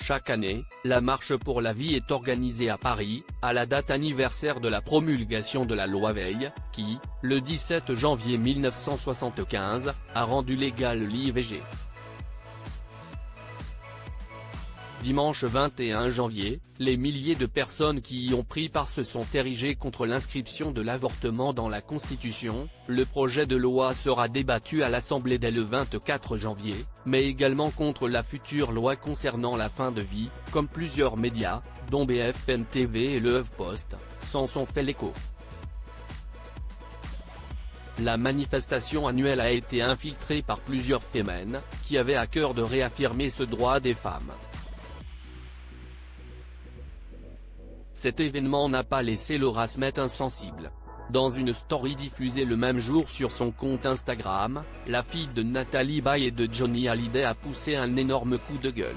Chaque année, la Marche pour la vie est organisée à Paris, à la date anniversaire de la promulgation de la loi Veil, qui, le 17 janvier 1975, a rendu légal l'IVG. Dimanche 21 janvier, les milliers de personnes qui y ont pris part se sont érigées contre l'inscription de l'avortement dans la Constitution. Le projet de loi sera débattu à l'Assemblée dès le 24 janvier, mais également contre la future loi concernant la fin de vie, comme plusieurs médias, dont BFM TV et le HuffPost, s'en sont fait l'écho. La manifestation annuelle a été infiltrée par plusieurs fémènes, qui avaient à cœur de réaffirmer ce droit des femmes. Cet événement n'a pas laissé Laura Smet insensible. Dans une story diffusée le même jour sur son compte Instagram, la fille de Nathalie Baye et de Johnny Hallyday a poussé un énorme coup de gueule.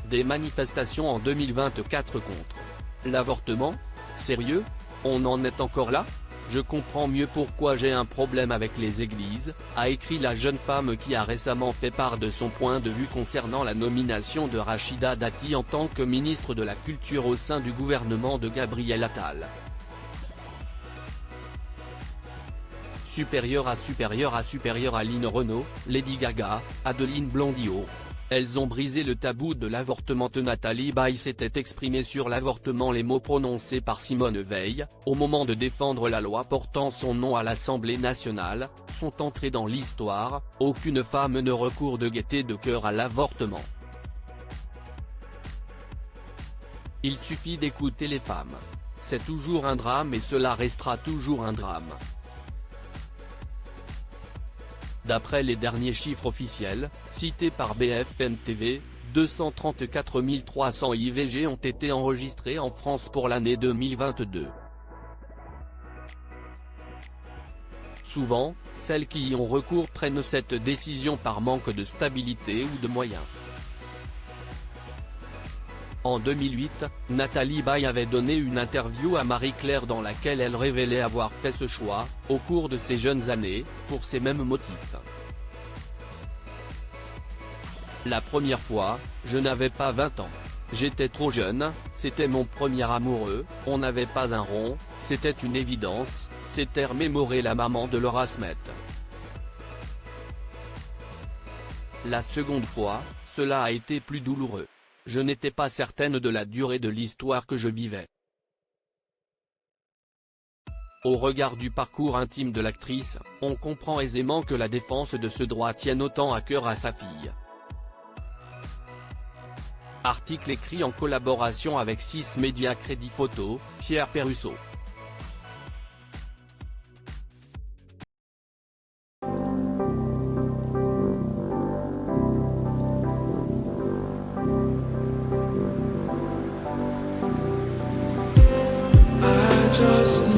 Des manifestations en 2024 contre l'avortement? Sérieux? On en est encore là? Je comprends mieux pourquoi j'ai un problème avec les églises, a écrit la jeune femme qui a récemment fait part de son point de vue concernant la nomination de Rachida Dati en tant que ministre de la Culture au sein du gouvernement de Gabriel Attal. Supérieure à Lynn Renaud, Lady Gaga, Adeline Blondiot. Elles ont brisé le tabou de l'avortement. Nathalie Baye s'était exprimée sur l'avortement. Les mots prononcés par Simone Veil, au moment de défendre la loi portant son nom à l'Assemblée nationale, sont entrés dans l'histoire. Aucune femme ne recourt de gaieté de cœur à l'avortement. Il suffit d'écouter les femmes. C'est toujours un drame et cela restera toujours un drame. D'après les derniers chiffres officiels, cités par BFM TV, 234 300 IVG ont été enregistrés en France pour l'année 2022. Souvent, celles qui y ont recours prennent cette décision par manque de stabilité ou de moyens. En 2008, Nathalie Baye avait donné une interview à Marie-Claire dans laquelle elle révélait avoir fait ce choix, au cours de ses jeunes années, pour ces mêmes motifs. La première fois, je n'avais pas 20 ans. J'étais trop jeune, c'était mon premier amoureux, on n'avait pas un rond, c'était une évidence, s'était remémorée la maman de Laura Smet. La seconde fois, cela a été plus douloureux. Je n'étais pas certaine de la durée de l'histoire que je vivais. Au regard du parcours intime de l'actrice, on comprend aisément que la défense de ce droit tienne autant à cœur à sa fille. Article écrit en collaboration avec 6 médias. Crédit photo, Pierre Perrusso. Just